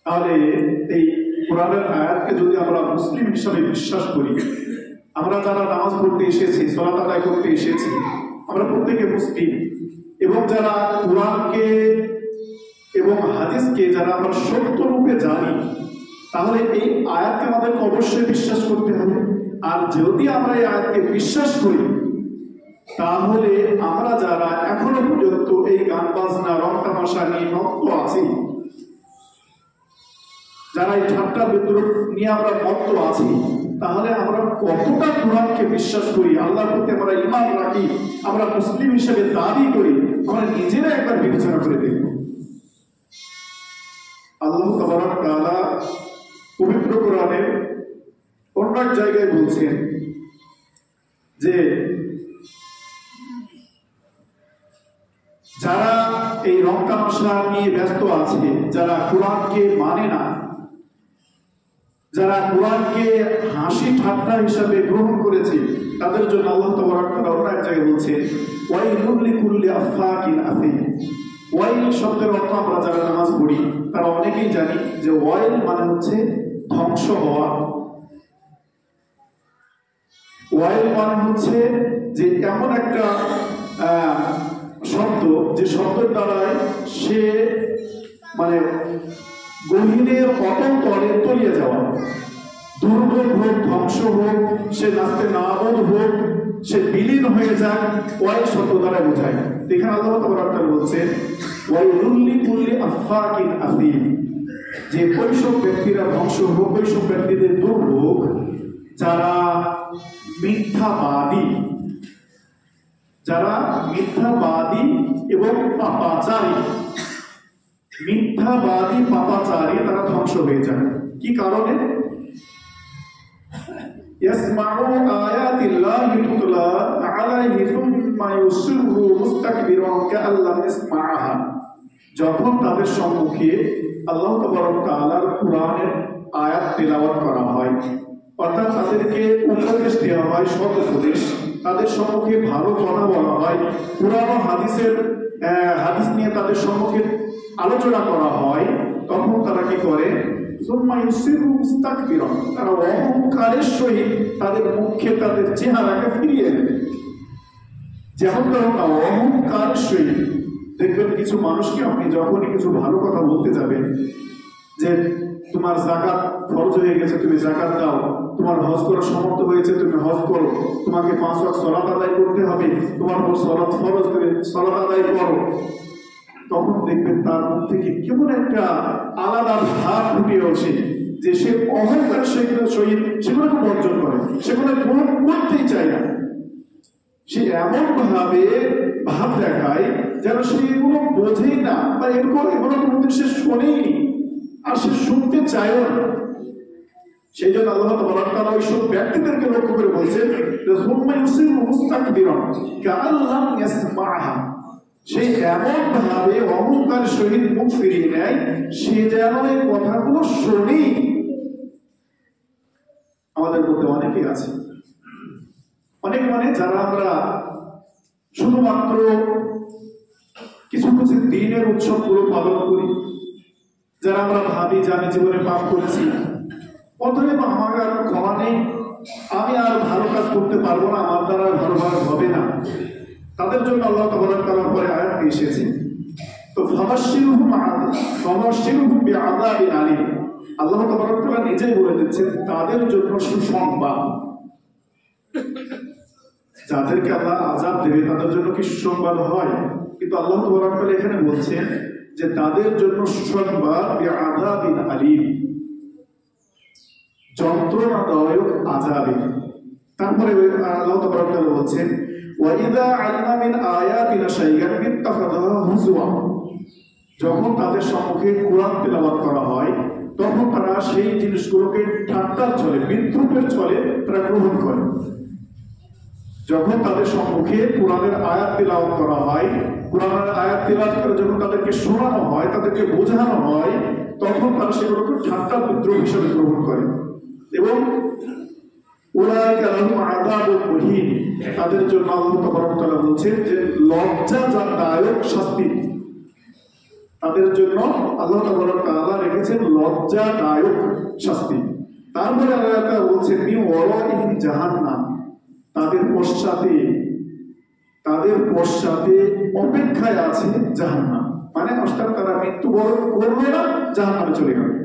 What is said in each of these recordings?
তাহলে এই কোরআনের আয়াতকে যদি আমরা মুসলিম হিসাবে বিশ্বাস করি, আমরা যারা নামাজ পড়তে এসেছি, সালাত আদায় করতে এসেছি, আমরা প্রত্যেকে মুসলিম, এবং যারা কোরআনকে এবং হাদিসকে যারা আমরা সত্য রূপে জানি, তাহলে এই আয়াতকে আমাদেরকে অবশ্যই বিশ্বাস করতে হবে। আর যদি আমরা এই আয়াতকে বিশ্বাস করি, তাহলে আমরা যারা এখনো পর্যন্ত এই গান বাজনা রং তামাশা নিয়ে মত্ত আছি, যারা এই ঠাট্টা বিদ্রোহ নিয়ে আমরা মত্ত আছি, তাহলে আমরা কতটা কোরআনকে বিশ্বাস করি, আল্লাহর প্রতি আমরা ঈমান রাখি, আমরা মুসলিম হিসেবে দাবি করি, আমরা নিজেরা একবার বিবেচনা করে দেখব। আল্লাহ তাবারক ওয়া তাআলা পবিত্র কোরআনের অন্য এক জায়গায় বলছেন যে যারা এই রং তামাশা নিয়ে ব্যস্ত আছে, যারা কোরআনকে মানে না, যারা কোরআনকে হাসি ঠাট্টা হিসাবে গ্রহণ করেছে, তাদের জন্য আল্লাহ তাবারক ওয়া তাআলা অন্য এক জায়গায় বলছেন ওয়াইলুল লিকুল্লি আফাকিন আফিম। ওয়াইল শব্দের অর্থ আমরা যারা নামাজ পড়ি তারা অনেকেই জানি যে ওয়াইল মানে হচ্ছে ধ্বংস হওয়া। ওয়াইল মানে হচ্ছে যে এমন একটা শব্দ যে শব্দের দ্বারায় সে মানে গহীনের অতন্তরে তলিয়ে যাওয়া, দুর্ভোগ হোক, ধ্বংস হোক, সে নাস্তে নাবুদ হোক, সে বিলীন হয়ে যায়, ওয়াইল শব্দ দ্বারা বোঝায়। এখানে আল্লাহ তাবারক ওয়া তাআলা বলছেন ওয়াইলুল লিকুল্লি আফাকিন আফিম, যে ওইসব ব্যক্তিরা ধ্বংস হোক, ওইসব ব্যক্তিদের দুর্ভোগ যারা মিথ্যাবাদী, যারা মিথ্যাবাদী এবং পাপাচারী, মিথ্যাবাদী পাপাচারী তারা ধ্বংস হয়ে যায়। কি কারণে? ইয়াসমাউ আয়াতিল্লাহি তুতলা আলাইহি সুম্মা ইউসিরু মুস্তাকবিরান কাআল্লাম ইসমাআহা। যখন তাদের সম্মুখে আল্লাহ তাবারক ওয়া তাআলার কোরআনের আয়াত তেলাওয়াত করা হয়, অর্থাৎ তাদেরকে উপদেশ দেওয়া হয়, সৎ উপদেশ, তাদের সম্মুখে ভালো কথা বলা হয়, কোরআন ও হাদিস নিয়ে তাদের সম্মুখে আলোচনা করা হয়, তখন তারা কি করে? তারা অহংকারের সহিত তাদের মুখে তাদের চেহারাকে ফিরিয়ে নেবে। যেমন অহংকারের সহিত দেখবেন কিছু মানুষকে আপনি যখনই কিছু ভালো কথা বলতে যাবেন, যে তোমার যাকাত ফরজ হয়ে গেছে, তুমি যাকাত দাও, তোমার হজ করার সামর্থ্য হয়েছে, তুমি হজ করো, তোমাকে 5 ওয়াক্ত সালাত আদায় করতে হবে, তোমার উপর সালাত ফরজ, তুমি সালাত আদায় করো, তখন দেখবেন তার মুখ থেকে কেমন একটা আলাদা ভাব ফুটে ওঠে, যে সে অহংকার সহিত সেগুলোকে বর্জন করে, সেগুলো গ্রহণ করতেই চায় না। সে এমন ভাবে ভাব দেখায় যেন সে এগুলো বোঝেই না, বা এগুলো কোনোদিন সে শোনেইনি, আর সে শুনতে চায়ও না। সেই জন্য আল্লাহ তাবারক ওয়া তাআলা ওইসব ব্যক্তিদেরকে লক্ষ্য করে বলছেন সুম্মা ইউসিরু মুস্তাকবিরান কাআল্লাম ইয়াসমাআহা, সে এমন ভাবে অহংকার সহিত মুখ ফিরিয়ে নেয়, সে যেন এই কথাগুলো শোনেই। আমাদের মধ্যে অনেকেই আছে, অনেক মানে যারা আমরা শুধুমাত্র কিছু কিছু দিনের উৎসবগুলো পালন করি, যারা আমরা ভাবি যে আমি জীবনে পাপ করেছি, অতএব আমার আর ক্ষমা নেই, আমি আর ভালো কাজ করতে পারবো না, আমার দ্বারা ভালো কাজ হবে না, তাদের জন্য আল্লাহ তাবারক ওয়া তাআলা পরে আয়াত এসেছে। তো ফাবাশশিরহুম বিআযাবিন আলীম, আল্লাহ তাবারক ওয়া তাআলা নিজেই বলে দিচ্ছেন তাদের জন্য সুসংবাদ। যাদেরকে আল্লাহ আযাব দেবে তাদের জন্য কি সুসংবাদ হয়? কিন্তু আল্লাহ তাবারক ওয়া তাআলা এখানে বলছেন যে তাদের জন্য সুসংবাদ বিআযাবিন আলীম, যন্ত্রণাদায়ক আযাবে। তারপরে আল্লাহ তাবারক ওয়া তাআলা বলছেন ওয়াইদা আলিমা মিন আয়াতিনা শাইআন ইত্তাখাযাহা হুজওয়া, যখন তাদের সম্মুখে কোরআন তেলাওয়াত করা হয় তখন তারা সেই জিনিসগুলোকে ঠাট্টার ছলে, বিদ্রূপের ছলে তারা গ্রহণ করে। যখন তাদের সম্মুখে কোরআনের আয়াত তেলাওয়াত করা হয়, কোরআনের আয়াত তেলাওয়াত করে যখন তাদেরকে শোনানো হয়, তাদেরকে বোঝানো হয়, তখন তারা সেগুলোকে ঠাট্টা বিদ্রূপ হিসেবে গ্রহণ করে। এবং উলাইকা লাহুম আযাবুন মুহিন, তাদের জন্য আল্লাহ তাবারক ওয়া তাআলা বলছেন যে লজ্জাদায়ক শাস্তি, তাদের জন্য আল্লাহ তাআলা রেখেছেন লজ্জাদায়ক শাস্তি। তারপরে আল্লাহ বলছেন জাহান্নাম, তাদের পশ্চাতে অপেক্ষায় আছে জাহান্নাম, মানে অর্থাৎ তারা মৃত্যুবরণ করবে না, জাহান্নামে চলে যাবে।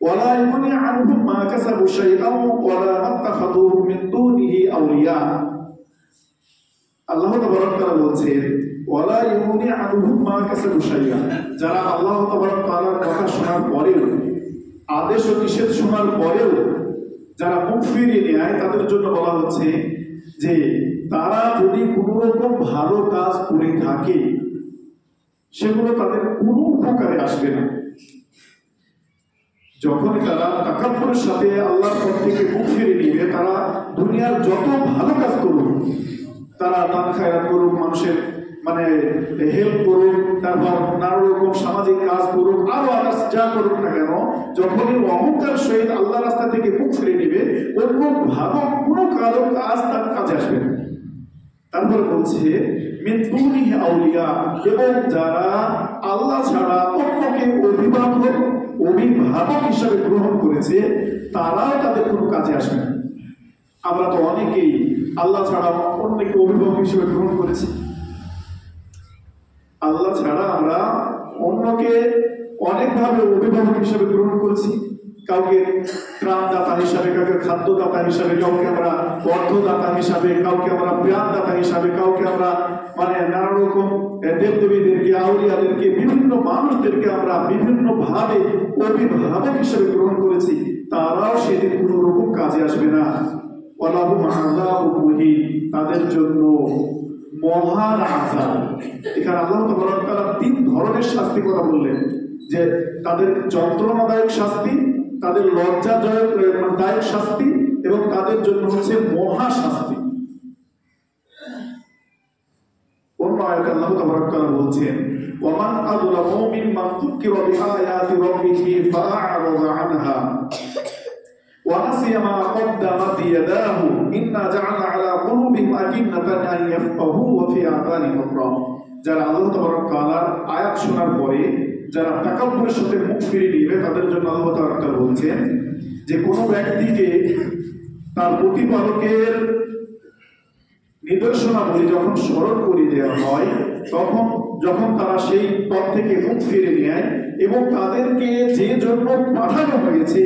ওয়ালা ইউনি আনহুম মা কাসাবু শাইআন ওয়ালা মাত্তাখাযু মিন দুনিহি আউলিয়া। আল্লাহ তাবারক তাআলা বলছেন ওয়ালা ইউনি আনহুম মা কাসাবু শাইআন, যারা আল্লাহ তাবারক তাআলার কথা শোনার পরেও, আদেশ ও নিষেধ শোনার পরেও যারা মুখ ফিরিয়ে নেয়, তাদের জন্য বলা হচ্ছে যে তারা যদি কোনো রকম ভালো কাজ করে থাকে সেগুলো তাদের কোনো উপকারে আসবে না। যখনই তারা তাকাব্বুরের সাথে আল্লাহর পথ থেকে মুখ ফিরে নিবে, তারা দুনিয়ার যত ভালো কাজ করুক, তারা দান খায়রাত করুক, মানুষের মানে হেল্প করুক, তারপর নানা রকম সামাজিক কাজ করুক, আরো আদার্স যা করুক না কেন, যখনই অহংকার সহিত আল্লাহ রাস্তা থেকে মুখ ফিরে নিবে, অন্য ভালো কোনো কাজ তার কাজে আসবে না। তারপরে বলছে মিন দুনিহি আউলিয়া, এবং যারা আল্লাহ ছাড়া অন্যকে অভিভাবক হিসাবে গ্রহণ করেছে, তারাও তাদের কোনো কাজে আসবে না। আমরা তো অনেকেই আল্লাহ ছাড়া অন্যকে অভিভাবক হিসেবে গ্রহণ করেছি। আল্লাহ ছাড়া আমরা অন্যকে অনেকভাবে অভিভাবক হিসেবে গ্রহণ করেছি। কাউকে ত্রাণদাতা হিসাবে, কাউকে খাদ্যদাতা হিসাবে, কাউকে আমরা অর্থদাতা হিসাবে, কাউকে আমরা প্রাণদাতা হিসাবে, কাউকে আমরা মানে নানা রকম দেবদেবীদেরকে, আউলিয়াদেরকে, বিভিন্ন মানুষদেরকে আমরা বিভিন্ন ভাবে অভিভাবক হিসেবে গ্রহণ করেছি। তারাও সেদিন কোন রকম কাজে আসবে না। ওয়ালাহুম আযাবুন মুহিন, তাদের জন্য মহান আযাব। এখানে আল্লাহ তাআলা তিন ধরনের শাস্তি কথা বললেন, যে তাদের যন্ত্রণাদায়ক শাস্তি, তাদের লজ্জাদায়ক শাস্তি, এবং তাদের জন্য হচ্ছে মহা শাস্তি। অন্য আয়াতে আল্লাহ তাআলা বলছেন ওয়ামান আযলামু মিম্মান যুকিরা বিআয়াতি রাব্বিহি ফাআরাযা আনহা ওয়া নাসিয়া মা কদ্দামাত ইয়াদাহু ইন্না জা'আলনা আলা কুলুবিহিম আকিন্নাতান আন ইয়াফকাহু ওয়া ফি আযানিহিম ওয়াকরা। যারা আল্লাহ তাআলার আয়াত শোনার পরে যারা তাকাব্বুরের সাথে মুখ ফিরিয়ে নিবে, তাদের জন্য আল্লাহ তাআলা বলছেন যে কোনো ব্যক্তিকে তার প্রতিপালকের নিদর্শনাবলী যখন স্মরণ করে দেওয়া হয়, তখন যখন তারা সেই পথ থেকে মুখ ফিরে নেয় এবং তাদেরকে যে জন্য পাঠানো হয়েছে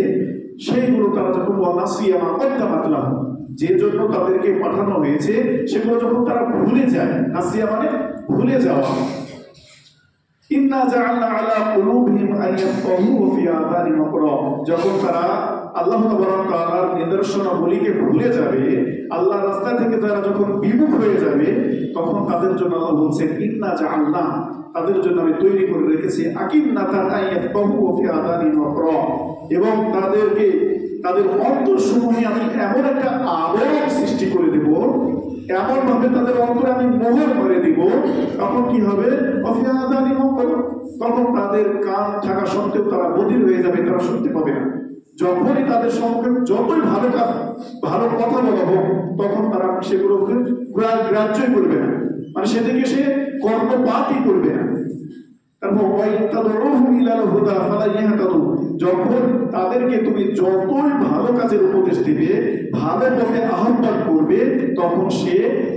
সেইগুলো তারা যখন নাসিয়া মা কদ্দামাত লাহুম, যে জন্য তাদেরকে পাঠানো হয়েছে সেগুলো যখন তারা ভুলে যায়, নাসিয়া মানে ভুলে যাওয়া। ইন্না জাআলনা আলা কুলুবিহিম আন ইয়াফকাহু ওয়া ফি আযানিহিম ওয়াকরা, যখন তারা আল্লাহ তাআলার নিদর্শনাবলীকে ভুলে যাবে, আল্লাহর রাস্তা থেকে তারা যখন বিমুখ হয়ে যাবে, তখন তাদের জন্য আল্লাহ বলছেন ইন্না জাআলনা, তাদের জন্য আমি তৈরি করে রেখেছি আকিন্নাতান আন ইয়াফকাহু ওয়া ফি আযানিহিম ওয়াকরা, এবং তাদেরকে তাদের অন্তরসমূহে আমি এমন একটা আবরণ সৃষ্টি করে দেব, এমন ভাবে তাদের অন্তরে আমি মোহর করে দিব, তখন কি হবে, তখন তাদের কান থাকা সত্ত্বেও তারা বধির হয়ে যাবে, তারা শুনতে পাবে না। যখনই তাদের সম্মুখে যতই ভালো কথা বলা হোক, তখন তারা সেগুলোকে গ্রাহ্যই করবে না, মানে সেদিকে সে কর্ণপাতই করবে না। যখন তাদেরকে তুমি যতই ভালো কাজের উপদেশ দিবে, ভালো পথে আহ্বান করবে, তখন সে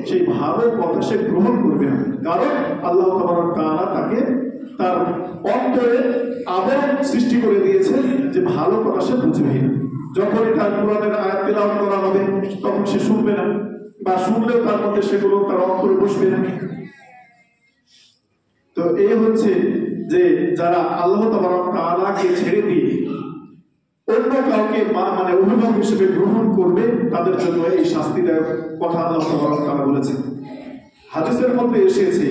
সেই ভালো কথা সে গ্রহণ করবে না। কারণ আল্লাহ তাআলা তাকে তার অন্তরে আবরণ সৃষ্টি করে দিয়েছে যে ভালো কথা সে বুঝবে না। যখনই তার কোরআনের আয়াত তেলাওয়াত করা হবে, তখন সে শুনবে না, বা শুনলেও তার মধ্যে সেগুলো তার অন্তরে বসবে না। তো এই হচ্ছে যে যারা আল্লাহ তাআলাকে ছেড়ে দিয়ে অন্য কাউকে মানে অভিভাবক হিসেবে গ্রহণ করবে, তাদের জন্য এই শাস্তিদায়ক কথা আল্লাহ তাআলা বলেছেন। হাদিসের মধ্যে এসেছে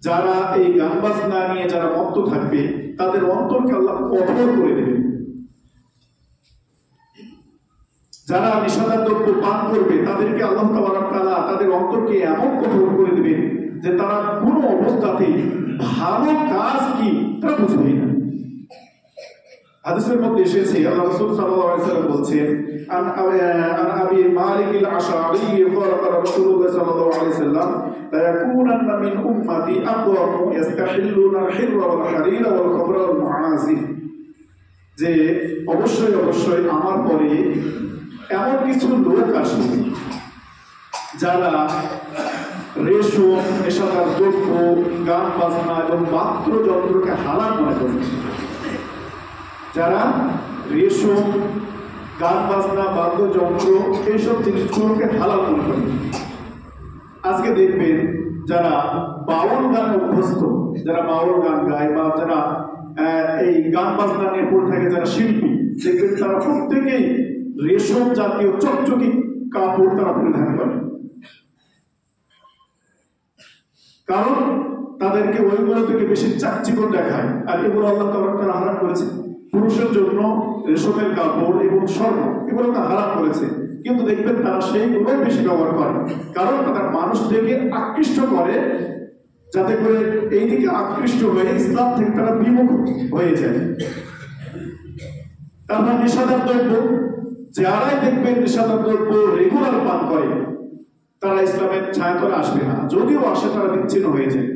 যারা এই গান বাজনা নিয়ে যারা মত্ত থাকবে, তাদের অন্তরকে আল্লাহ কঠোর করে দেবে। যারা নিষেধাজ্ঞ দ্রব্য পান করবে, তাদেরকে আল্লাহ তাআলা তাদের অন্তরকে এমন কঠোর করে দেবে যে তারা কোনো অবস্থাতেই ভালো কাজ কি তা বুঝবেই না। হাদিসের মধ্যে এসেছে আল্লাহ রাসূল সাল্লাল্লাহু আলাইহি ওয়াসাল্লাম বলছেন আন আবি মালিক আল-আশআরী قال قال رسول الله صلى الله عليه وسلم لا يكونن من امتي اقوام يستحلون الحر والحرير والخمر والمعازف, যে অবশ্যই অবশ্যই আমার পরে এমন কিছু লোক আসবে যারা রেশম, নেশাদার দ্রব্য, গান বাজনা এবং বাদ্যযন্ত্রকে হালাল মনে করবে। যারা রেশম, গান বাজনা, বাদ্যযন্ত্র এইসব জিনিসগুলোকে হালাল মনে করবে। আজকে দেখবেন যারা বাউল গানে অভ্যস্ত, যারা বাউল গান গায় বা যারা এই গান বাজনা নিয়ে পড়ে থাকে, যারা শিল্পী, দেখবেন তারা প্রত্যেকেই রেশম জাতীয় চকচকি কাপড় তারা পরিধান করে, কারণ তাদেরকে ওইগুলো থেকে বেশি চাকচিক্য দেখায়। আর এগুলো আল্লাহ তাআলা হারাম করেছে। পুরুষের জন্য রেশমের কাপড় এবং স্বর্ণ এগুলোকে হারাম করেছে, কিন্তু দেখবেন তারা সেইগুলোই বেশি ব্যবহার করে, কারণ তারা মানুষদেরকে আকৃষ্ট করে, যাতে করে এই দিকে আকৃষ্ট হয়ে ইসলাম থেকে তারা বিমুখ হয়ে যায়। তারপর নেশাদার দ্রব্য, যারাই দেখবেন নেশাদার দ্রব্য রেগুলার পান করে তারা ইসলামের ছায়াতলে আসবে না, যদিও আসে তারা বিচ্ছিন্ন হয়ে যায়।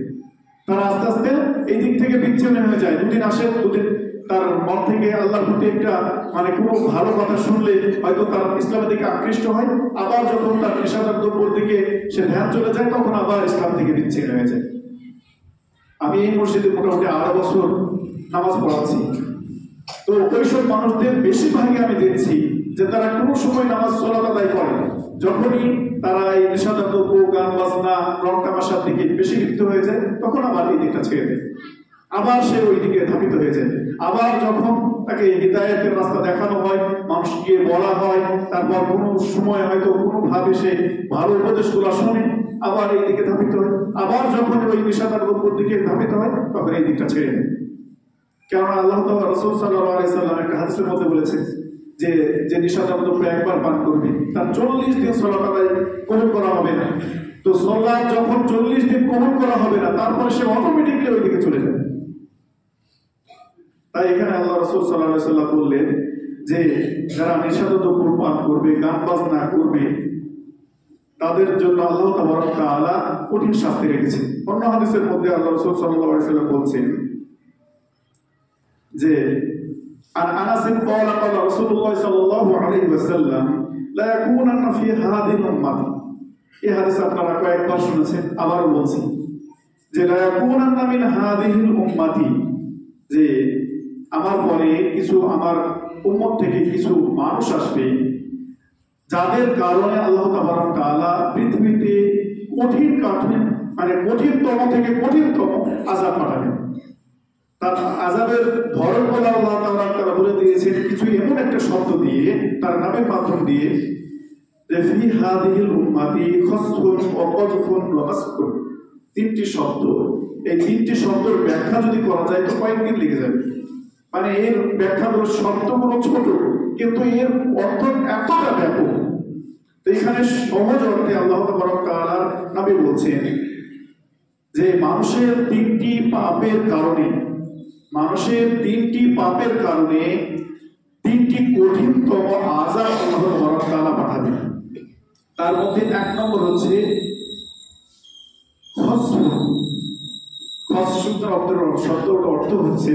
তারা আস্তে আস্তে এই দিক থেকে বিচ্ছিন্ন হয়ে যায়। দুদিন আসে, দুদিন তার মন থেকে আল্লাহর প্রতি একটা কোনো ভালো কথা শুনলে হয়তো তার ইসলামের দিকে আকৃষ্ট হয়, আবার যখন তার নেশাদার দ্রব্যের দিকে সে ধ্যান চলে যায় তখন আবার ইসলাম থেকে বিচ্ছিন্ন হয়ে যায়। আমি এই মসজিদে মোটামুটি 8 বছর নামাজ পড়াচ্ছি, তো ওইসব মানুষদের বেশিরভাগই আমি দেখছি যে তারা কোনো সময় নামাজ সালাত আদায় করে, যখনই তারা এই নেশাদার দ্রব্য, গান বাজনা, রং তামাশার দিকে বেশি লিপ্ত হয়ে যায় তখন আবার এই দিকটা ছেড়ে দেয়, আবার সে ওই দিকে ধাবিত হয়ে যায়। আবার যখন তাকে হিদায়াতের রাস্তা দেখানো হয়, মানুষকে বলা হয়, তারপর কোনো সময় হয়তো কোনোভাবে সে ভালো উপদেশগুলো শোনে, আবার এই দিকে ধাবিত হয়। আবার যখন ওই নেশাদার দ্রব্যের দিকে ধাবিত হয় তখন এই দিকটা ছেড়ে দেয়। কেননা আল্লাহ তাআলা রাসূল সাল্লাল্লাহু আলাইহি ওয়াসাল্লাম একটা হাদিসের মধ্যে বলেছেন যে যে নেশাদার দ্রব্য একবার পান করবে তার 40 দিন সালাত আদায় কবুল করা হবে না। তো সালাত যখন 40 দিন কবুল করা হবে না, তারপর সে অটোমেটিক্যালি ওই দিকে চলে যাবে। তাই এখানে আল্লাহ রাসূল সাল্লাল্লাহু আলাইহি ওয়াসাল্লাম বললেন যে যারা নেশাদার দ্রব্য পান করবে, গান বাজনা করবে, তাদের জন্য আল্লাহ তাআলা কঠিন শাস্তি রেখেছে। অন্য হাদিসের মধ্যে আল্লাহ রাসূল সাল্লাল্লাহু আলাইহি ওয়াসাল্লাম বলছেন যে আনাস قال قال رسول الله صلى الله عليه وسلم لا يكونن في هذه الامه, এই হাদিস আপনারা কয়েকবার শুনেছেন, আবারও বলছি যে لا يكونن من هذه الامه, যে আমার পরে কিছু আমার উম্মত থেকে কিছু মানুষ আসবে যাদের কারণে আল্লাহ তাআলা পৃথিবীতে কঠিনতম থেকে কঠিনতম আযাব পাঠাবেন। তার আযাবের ধরন বলে আল্লাহ তাআলা বলে দিয়েছেন কিছু এমন একটা শব্দ দিয়ে, তার নামের মাধ্যম দিয়ে, যে ফি হাদিহিল উম্মতি খাসফুন ওয়া কযফুন ওয়া মাসকুন, 3টি শব্দ। এই 3টি শব্দের ব্যাখ্যা যদি করা যায় তো কয়েকদিন লেগে যাবে। এর ব্যাখ্যাগুলো শব্দগুলো ছোট, কিন্তু এর অর্থ এতটা ব্যাপক। তো এখানে সহজ অর্থে আল্লাহ তাআলা নবী বলছেন যে মানুষের 3টি পাপের কারণে, 3টি কঠিনতম আযাব আল্লাহ তাআলা পাঠাবেন। তার মধ্যে 1 নম্বর হচ্ছে শব্দটার অর্থ হচ্ছে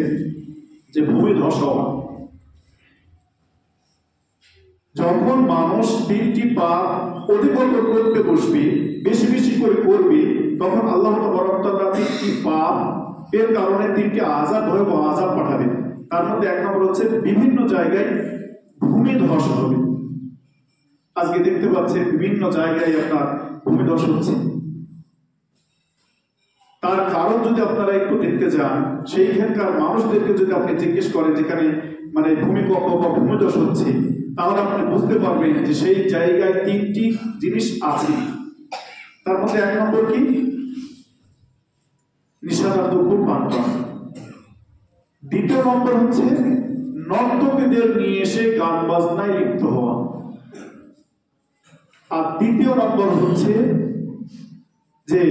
যে ভূমি ধস হওয়া। যখন মানুষ 3টি পাপ অধিকতর করতে বসবে, বেশি বেশি করে করবে, তখন আল্লাহ তাআলা 3টি পাপ এর কারণে 3টি আযাব, ভয়াবহ আযাব পাঠাবেন। তার মধ্যে 1 নম্বর হচ্ছে বিভিন্ন জায়গায় ভূমি ধস হবে। আজকে দেখতে পাচ্ছেন বিভিন্ন জায়গায় আপনার ভূমি ধস হচ্ছে। তার কারণ যদি আপনারা একটু দেখতে যান, সেইখানকার মানুষদেরকে যদি আপনি জিজ্ঞেস করেন যেখানে ভূমিকম্প বা ভূমিধস হচ্ছে, তাহলে আপনি বুঝতে পারবেন যে সেই জায়গায় 3টি জিনিস আছে। তার মধ্যে 1 নম্বর কি? নেশাদার দ্রব্য পান করা। 2 নম্বর হচ্ছে নর্তকীদের নিয়ে এসে গান বাজনায় লিপ্ত হওয়া। আর 3 নম্বর হচ্ছে যে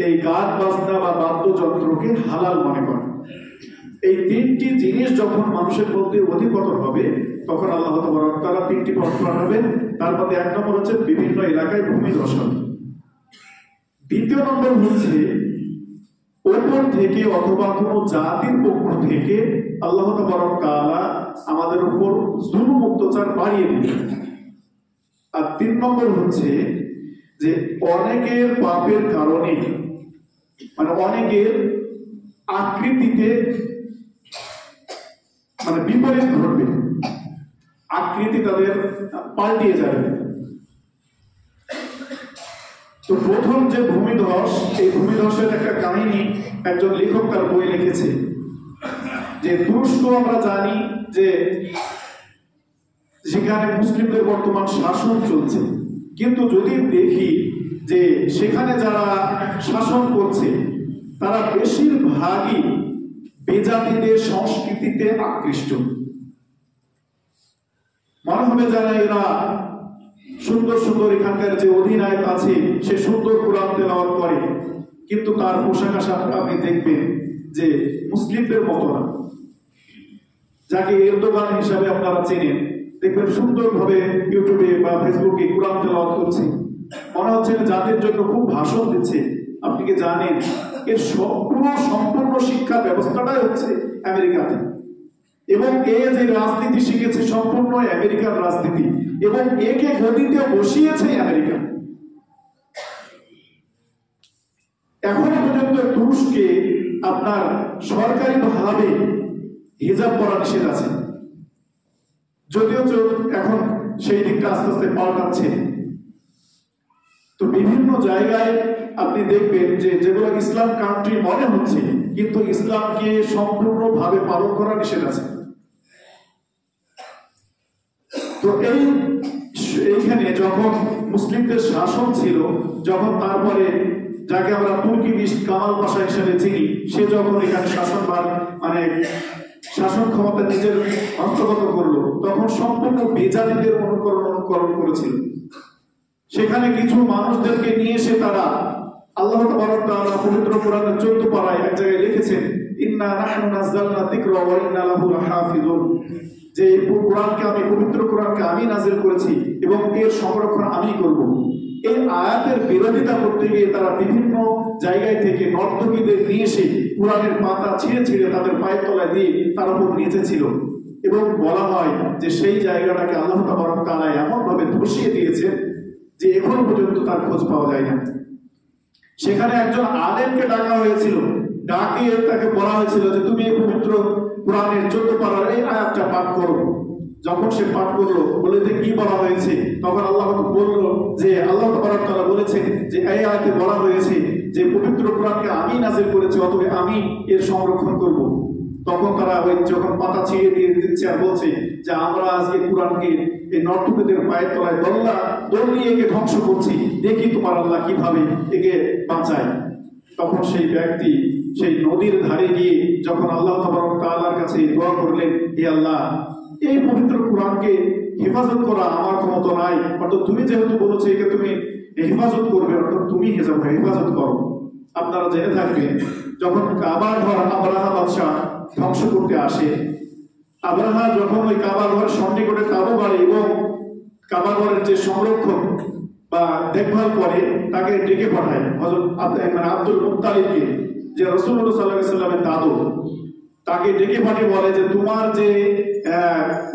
এই গান বাজনা বা বাদ্যযন্ত্রকে হালাল মনে করা। এই তিনটি জিনিস যখন মানুষের মধ্যে অধিপতন হবে তখন আল্লাহ তাআলা তিনটি পথ পাঠাবেন। তার মধ্যে এক নম্বর হচ্ছে বিভিন্ন এলাকায় ভূমিধস। দ্বিতীয় নম্বর হচ্ছে ওপর থেকে অথবা কোনো জাতির পক্ষ থেকে আল্লাহ তাআলা আমাদের উপর জুলুম অত্যাচার বাড়িয়ে দিবেন। আর তিন নম্বর হচ্ছে যে অনেকের পাপের কারণে মানে অনেকের আকৃতিতে মানে বিপরীত ঘটবে, আকৃতি তাদের পাল্টিয়ে যাবে। তো প্রথম যে ভূমিধস, এই ভূমিধসের একটা কাহিনী একজন লেখক তার বই লিখেছে যে তুরস্ক আমরা জানি যে সেখানে মুসলিমদের বর্তমান শাসন চলছে, কিন্তু যদি দেখি যে সেখানে যারা শাসন করছে তারা বেশিরভাগই বেজাতিদের সংস্কৃতিতে আকৃষ্ট। মনে হবে যারা এরা সুন্দর সুন্দর এখানকার যে অধিনায়ক আছে সে সুন্দর কোরআন তেলাওয়াত করে, কিন্তু তার পোশাক আশাক আপনি দেখবেন যে মুসলিমদের মতো না। যাকে এরদোগান হিসাবে আপনারা চেনেন, দেখবেন সুন্দরভাবে ইউটিউবে বা ফেসবুকে কোরআন তেলাওয়াত করছে, মনে হচ্ছে জাতির জন্য খুব ভাষণ দিচ্ছে। আপনি কি জানেন এর সম্পূর্ণ শিক্ষা ব্যবস্থাটাই হচ্ছে আমেরিকাতে, এবং এ যে রাজনীতি শিখেছে সম্পূর্ণ আমেরিকার রাজনীতি, এবং একে গদিতে বসিয়েছে আমেরিকা। এখনো পর্যন্ত তুরস্কে আপনার সরকারি ভাবে হিজাব পরা নিষেধ আছে, যদিও এখন সেই দিকটা আস্তে আস্তে পাল্টাচ্ছে। তো বিভিন্ন জায়গায় আপনি দেখবেন যে যেগুলো ইসলাম কান্ট্রি মনে হচ্ছে কিন্তু ইসলামকে সম্পূর্ণভাবে পালন করা নিষেধ আছে। তো এইখানে যখন মুসলিমদের শাসন ছিল, যখন তারপরে যাকে আমরা তুর্কিনিস্ট কামাল পাশা হিসেবে চিনি, সে যখন এখানে শাসনভার মানে শাসন ক্ষমতা নিজের হস্তগত করলো, তখন সম্পূর্ণ বেজাতিদের অনুকরণ করেছিল। সেখানে কিছু মানুষদেরকে নিয়ে এসে তারা আল্লাহ তাআলা পবিত্র কোরআনের 14 পারায় এক জায়গায় লিখেছেন, ইন্না নাহনু নাযালনা যিকরা ওয়া ইন্না লাহু লাহাফিজুন, যে এই কোরআনকে আমি পবিত্র কোরআনকে আমি নাযিল করেছি এবং এর সংরক্ষণ আমি করব। এই আয়াতের বিরোধিতা করতে গিয়ে তারা বিভিন্ন জায়গায় থেকে নর্তকীদের নিয়ে এসে কোরআনের পাতা ছিঁড়ে ছিঁড়ে তাদের পায়ের তলায় দিয়ে তার উপর নেচেছিল, এবং বলা হয় যে সেই জায়গাটাকে আল্লাহ তাআলা এমন ভাবে ধসিয়ে দিয়েছে যে এখনো পর্যন্ত তার খোঁজ পাওয়া যায় না। সেখানে একজন আলেমকে ডাকা হয়েছিল, ডাকে তাকে বলা হয়েছিল যে তুমি এই পবিত্র কোরআনের 14 পারার এই আয়াতটা পাঠ করো। যখন সে পাঠ করলো, বলে যে কি বলা হয়েছে, তখন আল্লাহ বলল যে আল্লাহ তাআলা বলেছেন যে এই আয়াতে বলা হয়েছে যে পবিত্র কোরআনকে আমি নাযিল করেছি, অতএব আমি এর সংরক্ষণ করব। তখন তারা ওই যখন পাতা ছিঁড়ে দিয়ে দিচ্ছে আর বলছে যে আমরা আজকে কোরআনকে এই নর্তকীদের পায়ের তলায় দোল নিয়ে একে ধ্বংস করছি, দেখি তোমার আল্লাহ কিভাবে একে বাঁচায়। তখন সেই ব্যক্তি সেই নদীর ধারে গিয়ে যখন আল্লাহ তাআলার কাছে দোয়া করলেন, হে আল্লাহ, এই পবিত্র কোরআনকে হেফাজত করা আমার ক্ষমতা নাই, অর্থাৎ তুমি যেহেতু বলেছো একে তুমি হেফাজত করবে, অর্থাৎ তুমি হেফাজত করো। আপনারা জেনে থাকবেন যখন কাবার ঘর আবরাহা বাদশাহ ধ্বংস করতে আসে, আবরাহা যখন ওই কাবা ঘর সন্নিকটে তাবু বাড়ে এবং কাবা ঘরের যে সংরক্ষণ বা দেখভাল করে তাকে ডেকে পাঠায় হযরত আব্দুল মুত্তালিবকে, যে রাসূলুল্লাহ সাল্লাল্লাহু আলাইহি ওয়াসাল্লামের দাদু, তাকে ডেকে পাঠিয়ে বলে যে তোমার যে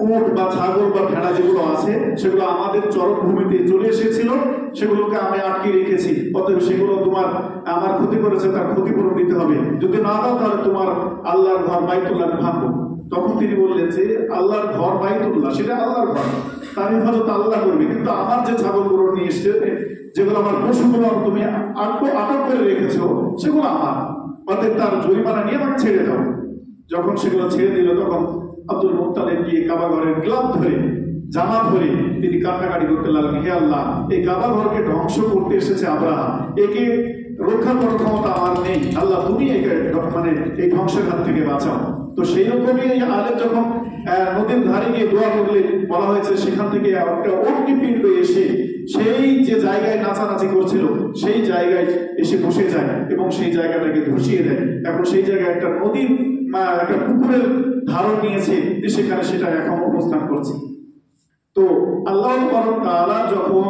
উট বা ছাগল বা ভেড়া যেগুলো আছে সেগুলো আমাদের চরমভূমিতে চলে এসেছিল, সেগুলোকে আমি আটকে রেখেছি, অতএব সেগুলো তোমার আমার ক্ষতি করেছে, তার ক্ষতিপূরণ দিতে হবে, যদি না দাও তাহলে তোমার আল্লাহর ঘর বাইতুল্লাহ ভাঙবো। তখন তিনি বললেন যে আল্লাহর ঘর বাইতুল্লাহ, সেটা আল্লাহর ঘর, তার হেফাজত আল্লাহ করবে, কিন্তু আমার যে ছাগলগুলো নিয়ে এসছে, যেগুলো আমার পশুগুলো তুমি আটক করে রেখেছো, সেগুলো আমার, অতএব তার জরিমানা নিয়ে আমাকে ছেড়ে দাও। যখন সেগুলো ছেড়ে দিল, তখন আব্দুল মুত্তালিব গিয়ে কাবা ঘরের গ্লাভ ধরে জামা ধরে তিনি কান্নাকাটি করতে লাগলেন, হে আল্লাহ, এই কাবা ঘরকে ধ্বংস করতে এসেছে আবরাহা, একে রক্ষা করার ক্ষমতা আমার নেই, আল্লাহ তুমি একে এই ধ্বংসের হাত থেকে বাঁচাও। তো সেই রকমই এই আলেম যখন নদীর ধারে গিয়ে দোয়া করলে, বলা হয়েছে সেখান থেকে একটা অগ্নিপিণ্ড এসে সেই যে জায়গায় নাচানাচি করছিল সেই জায়গায় এসে বসে যায় এবং সেই জায়গাটাকে ধসিয়ে দেয়। এখন সেই জায়গায় একটা নদীর একটা পুকুরের ধারণ নিয়েছে, সেখানে সেটা এখন অবস্থান করছে। তো আল্লাহ তাবারক তাআলা যখন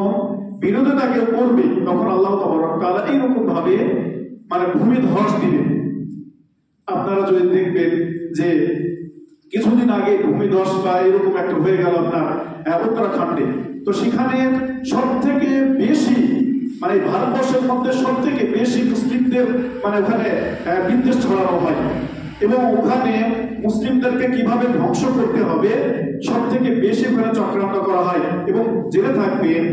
বিরোধিতাকে করবে, তখন আল্লাহ তাবারক তাআলা এইরকম ভাবে ভূমি ধস দিবেন। আপনারা যদি দেখবেন যে কিছুদিন আগে ভূমিধস বা এরকম একটা হয়ে গেল আপনার উত্তরাখণ্ডে, তো সেখানে সব থেকে বেশি ভারতবর্ষের মধ্যে সব থেকে বেশি মুসলিমদের ওখানে বিদ্বেষ ছড়ানো হয়, এবং ওখানে মুসলিমদেরকে কিভাবে ধ্বংস করতে হবে সব থেকে বেশি ওখানে চক্রান্ত করা হয়। এবং জেনে থাকবেন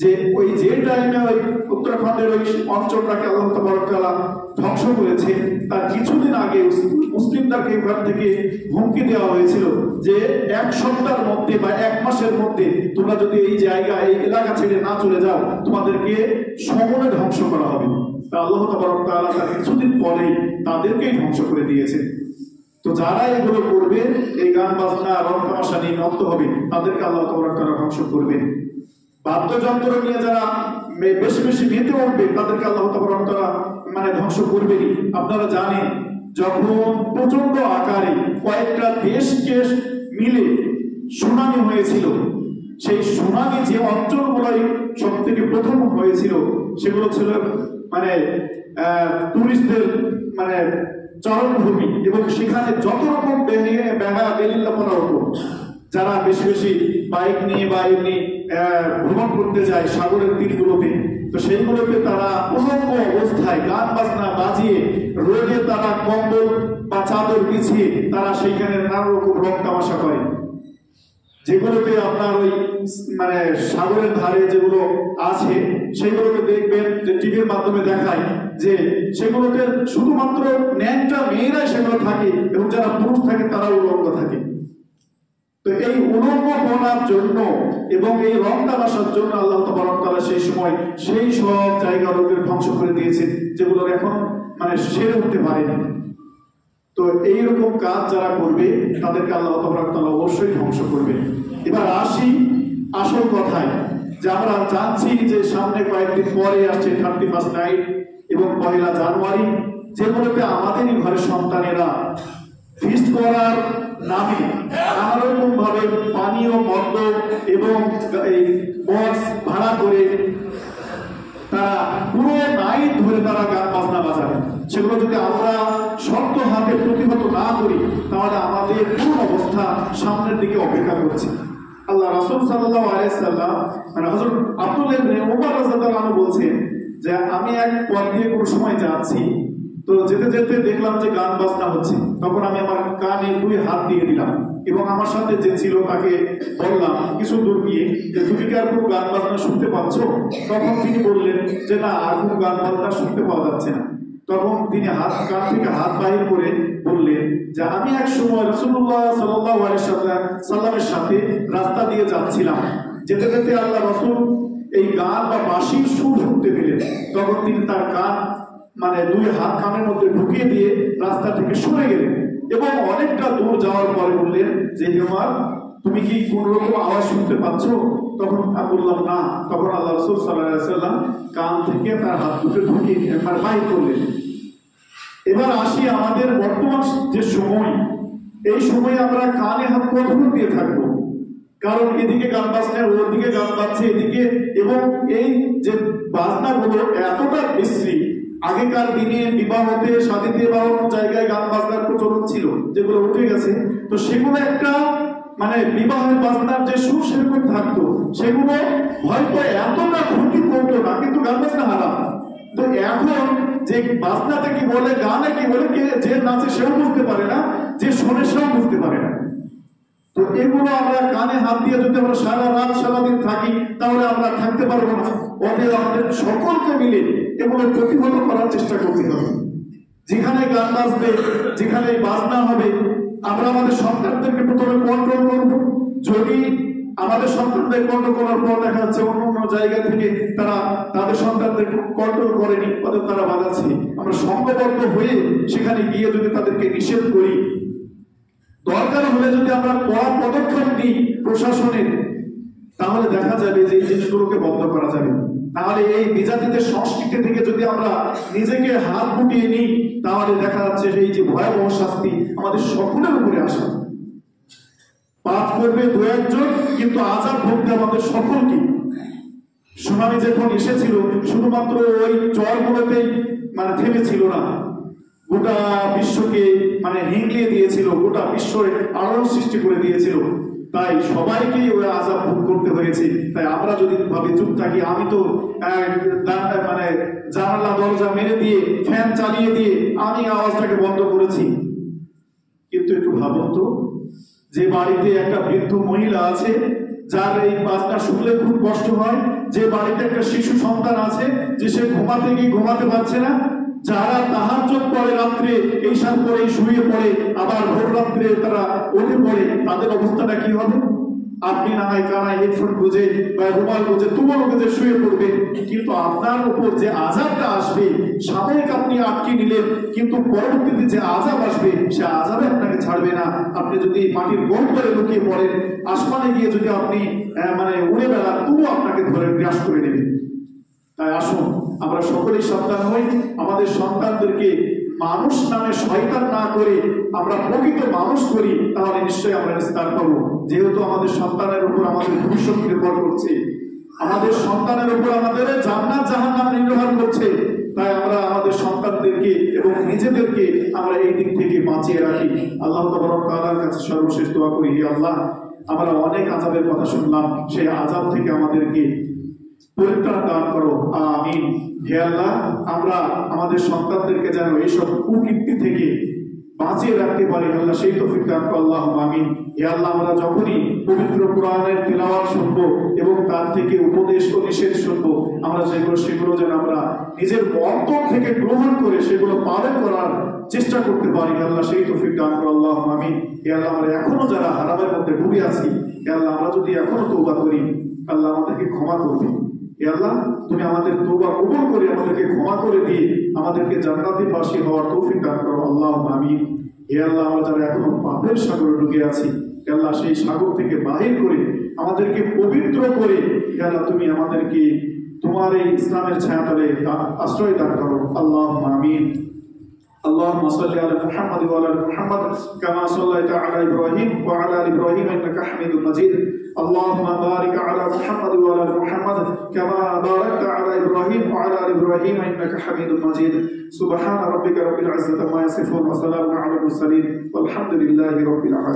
যে ওই যে টাইমে ওই উত্তরাখণ্ডের ওই অঞ্চলটাকে আল্লাহ তাবারক তাআলা ধ্বংস করেছে, তার কিছুদিন আগে মুসলিমদেরকে ওখান থেকে হুমকি দেওয়া হয়েছিল যে 1 সপ্তাহের মধ্যে বা 1 মাসের মধ্যে তোমরা যদি এই জায়গা এই এলাকা ছেড়ে না চলে যাও, তোমাদেরকে সমূলে ধ্বংস করা হবে। তা আল্লাহ তাবারক তাআলা তার কিছুদিন পরেই তাদেরকেই ধ্বংস করে দিয়েছে। তো যারা এগুলো করবে, এই গান বাজনা রং তামাশা নিয়ে মত্ত হবে, তাদেরকে আল্লাহ তাবারক তাআলা ধ্বংস করবেন। বাদ্যযন্ত্র নিয়ে যারা বেশি বেশি মেতে উঠবে, তাদেরকে আল্লাহ তাবারক তাআলা ধ্বংস করবেনই। আপনারা জানেন যখন প্রচন্ড আকারে কয়েকটা দেশকে মিলে সুনামি হয়েছিল, সেই সুনামি যে অঞ্চলগুলোই সব থেকে প্রথম হয়েছিল সেগুলো ছিল টুরিস্টদের চরমভূমি, এবং সেখানে যত রকম বেলিল্লাপনা হতো, যারা বেশি বেশি বাইক নিয়ে বা এমনি ভ্রমণ করতে যায় সাগরের তীরগুলোতে, তো সেইগুলোতে তারা উলঙ্গ অবস্থায় গান বাজনা বাজিয়ে রোদে তারা কম্বল বা চাদর বিছিয়ে তারা সেইখানে নানা রকম রং তামাশা করে, যেগুলোতে আপনার ওই সাগরের ধারে যেগুলো আছে সেগুলোতে দেখবেন যে টিভির মাধ্যমে দেখায় যে সেগুলোতে শুধুমাত্র ন্যাংটা মেয়েরাই সেগুলো থাকে, এবং যারা পুরুষ থাকে তারা উলঙ্গ থাকে। তো এই উলঙ্গ বনার জন্য এবং এই রং তামাশার জন্য আল্লাহ তাবারক তাআলা সেই সময় সেই সব জায়গাগুলোকে ধ্বংস করে দিয়েছেন, যেগুলো এখন সেরে উঠতে পারেনি। তো এইরকম কাজ যারা করবে তাদেরকে আল্লাহ তাবারক তাআলা অবশ্যই ধ্বংস করবে। এবার আসি আসল কথায়, যে আমরা জানছি যে সামনে কয়েকদিন পরে আসছে 31 নাইট এবং 1 জানুয়ারি, যেগুলোতে আমাদেরই ঘরের সন্তানেরা ফিস্ট করার নামে নানা রকম ভাবে পানীয় মদ্য এবং এই বক্স ভাড়া করে তারা পুরো নাইট ধরে তারা গান বাজনা বাজাবে। সেগুলো যদি আমরা শক্ত হাতে প্রতিহত না করি, তাহলে আমাদের কোন অবস্থা সামনের দিকে অপেক্ষা করছে। আল্লাহ রাসূল সাল্লাল্লাহু আলাইহি সাল্লাম হযরত আব্দুল্লাহ ইবনে উমর রাদিয়াল্লাহু আনহু বলছেন যে আমি এক পথ দিয়ে কোনো সময় যাচ্ছি, তো যেতে যেতে দেখলাম যে গান বাজনা হচ্ছে, তখন আমি আমার কানে 2 হাত দিয়ে দিলাম এবং আমার সাথে যে ছিল তাকে বললাম কিছু দূর গিয়ে যে তুমি কি আর কোনো গান বাজনা শুনতে পাচ্ছ? তখন তিনি বললেন যে না, আর কোনো গান বাজনা শুনতে পাওয়া যাচ্ছে না। তখন তিনি কান থেকে হাত বাহির করে বললেন যে আমি এক সময় রাসূলুল্লাহ সাল্লাল্লাহু আলাইহি সাল্লামের সাথে রাস্তা দিয়ে যাচ্ছিলাম, যেতে যেতে আল্লাহ রাসূল এই গান বা বাঁশির সুর শুনতে পেলেন। তখন তিনি তার কান 2 হাত কানের মধ্যে ঢুকিয়ে দিয়ে রাস্তা থেকে সরে গেলেন এবং অনেকটা দূর যাওয়ার পরে বললেন যে উমর, তুমি কি কোন রকম আওয়াজ শুনতে পাচ্ছ? তখন আমি বললাম না। তখন আল্লাহ রাসূল সাল্লাল্লাহু আলাইহি সাল্লাম কান থেকে তার হাত দুটো ঢুকিয়ে বাহির করলেন। এবার আসি আমাদের বর্তমান যে সময়, এই সময়ে আমরা কানে হাত কতক্ষণ দিয়ে থাকবো? কারণ এদিকে গান বাজনা, ওদিকে গান বাজছে এদিকে, এবং এই যে বাজনাগুলো এতটা বিশ্রী। আগেকার দিনে বিবাহতে শাদীতে বা অন্য জায়গায় গান বাজনার প্রচলন ছিল, যেগুলো উঠে গেছে। তো সেগুলো একটা বিবাহের বাজনার যে সুর সেরকম থাকতো, সেগুলো হয়তো এতটা ক্ষতি করতো না, কিন্তু গান বাজনা হারাম। তো এখন যে বাজনাতে কি বলে, গানে কি বলে, যে নাচে সেও বুঝতে পারে না, যে শোনে সেও বুঝতে পারে না। তো এগুলো আমরা কানে হাত দিয়ে যদি আমরা সারা রাত সারাদিন থাকি, তাহলে আমরা থাকতে পারবো না। ওদের আমাদের সকলকে মিলে এগুলো প্রতিহত করার চেষ্টা করতে হবে। যেখানে গান বাজবে, যেখানে বাজনা হবে, আমরা আমাদের সন্তানদেরকে প্রথমে কন্ট্রোল করব। যদি আমাদের সন্তানদের কন্ট্রোল করার পর দেখা যাচ্ছে অন্য অন্য জায়গা থেকে তারা তাদের সন্তানদের কন্ট্রোল করেনি, ওদের তারা বাজাচ্ছে, আমরা সংঘবদ্ধ হয়ে সেখানে গিয়ে যদি তাদেরকে নিষেধ করি, দরকার হলে যদি আমরা কড়া পদক্ষেপ নিই প্রশাসনের, তাহলে দেখা যাবে যে এই জিনিসগুলোকে বন্ধ করা যাবে। তাহলে এই বিজাতিদের সংস্কৃতি থেকে যদি আমরা নিজেকে হাত গুটিয়ে নিই, তাহলে দেখা যাচ্ছে এই যে ভয়াবহ শাস্তি আমাদের সকলের উপরে আসে। পাপ করবে দু একজন, কিন্তু আযাব ভোগতে আমাদের সকলকে। সুনামি যখন এসেছিল শুধুমাত্র ওই চরগুলোতেই থেমেছিল না, গোটা বিশ্বকে হিংলিয়ে দিয়েছিল, গোটা বিশ্বের আলোড়ন সৃষ্টি করে দিয়েছিল। তাই সবাইকেই ওই আযাব ভোগ করতে হয়েছে। তাই আমরা যদি ভাবে চুপ থাকি, আমি তো জানালা দরজা মেরে দিয়ে ফ্যান চালিয়ে দিয়ে আমি আওয়াজটাকে বন্ধ করেছি, কিন্তু একটু ভাবুন তো, যে বাড়িতে একটা বৃদ্ধ মহিলা আছে যার এই বাজনা শুনলে খুব কষ্ট হয়, যে বাড়িতে একটা শিশু সন্তান আছে যে সে ঘুমাতে গিয়ে ঘুমাতে পারছে না, যারা তাহাজ্জুদ পড়ে রাত্রে এইসব করে শুয়ে পড়ে, আবার ভোর রাত্রে তারা উঠে পড়ে, তাদের অবস্থাটা কি হবে? আপনি না হয় কানায় হেডফোন গুঁজে বা রুমাল গুঁজে তুমুল গুঁজে শুয়ে পড়বেন, কিন্তু আপনার উপর যে আযাবটা আসবে, সাময়িক আপনি আটকে নিলেন, কিন্তু পরবর্তীতে যে আযাব আসবে সে আযাবে আপনাকে ছাড়বে না। আপনি যদি মাটির গহ্বরে লুকিয়ে পড়েন, আসমানে গিয়ে যদি আপনি উড়ে বেড়ান, তবুও আপনাকে ধরে গ্রাস করে নেবে। তাই আসুন আমরা সকলেই সাবধান হই, আমাদের সন্তানদেরকে মানুষ নামে শয়তান না করে আমরা প্রকৃত মানুষ করি, তাহলে নিশ্চয়ই আমরা নিস্তার পাবো। যেহেতু আমাদের সন্তানের উপর আমাদের ভবিষ্যৎ নির্ভর করছে, আমাদের সন্তানের উপর আমাদের জান্নাত জাহান্নাম নির্ভর করছে, তাই আমরা আমাদের সন্তানদেরকে এবং নিজেদেরকে আমরা এই দিক থেকে বাঁচিয়ে রাখি। আল্লাহ তাআলার কাছে সর্বশেষ দোয়া করি, হে আল্লাহ, আমরা অনেক আযাবের কথা শুনলাম, সেই আযাব থেকে আমাদেরকে পরিত্রাণ দান করো, আমিন। হে আল্লাহ, আমরা আমাদের সন্তানদেরকে যেন এইসব কুকীর্তি থেকে বাঁচিয়ে রাখতে পারি, আল্লাহ সেই তৌফিক দান করো, আল্লাহুম্মা আমিন। হে আল্লাহ, আমরা যখনই পবিত্র কোরআনের তিলাওয়াত শুনবো এবং তার থেকে উপদেশ ও নিষেধ শুনবো, আমরা সেগুলো যেন আমরা নিজের অন্তর থেকে গ্রহণ করে সেগুলো পালন করার চেষ্টা করতে পারি, আল্লাহ সেই তৌফিক দান করো, আল্লাহুম্মা আমিন। হে আল্লাহ, আমরা এখনো যারা হারামের মধ্যে ডুবে আছি, হে আল্লাহ, আমরা যদি এখনো তওবা করি, আল্লাহ আমাদেরকে ক্ষমা করবে। হে আল্লাহ, তুমি আমাদের তওবা কবুল করে আমাদেরকে ক্ষমা করে দিয়ে আমাদেরকে জান্নাতীবাসী হওয়ার তৌফিক দান করো, আল্লাহুম্মা আমিন। হে আল্লাহ, আমরা যারা এখনো পাপের সাগরে ডুবে আছি, হে আল্লাহ, সেই সাগর থেকে বাহির করে আমাদেরকে পবিত্র করে, হে আল্লাহ, তুমি আমাদেরকে তোমার এই ইসলামের ছায়াতলে আশ্রয় দান করো, আল্লাহুম্মা আমিন। اللهم صل على محمد وعلى ال محمد كما صليت على ابراهيم وعلى ال ابراهيم انك حميد مجيد. اللهم بارك على محمد وعلى ال محمد كما باركت على ابراهيم وعلى ال ابراهيم انك حميد مجيد. سبحان ربك رب العزة عما يصفون وسلام على المرسلين والحمد لله رب العالمين.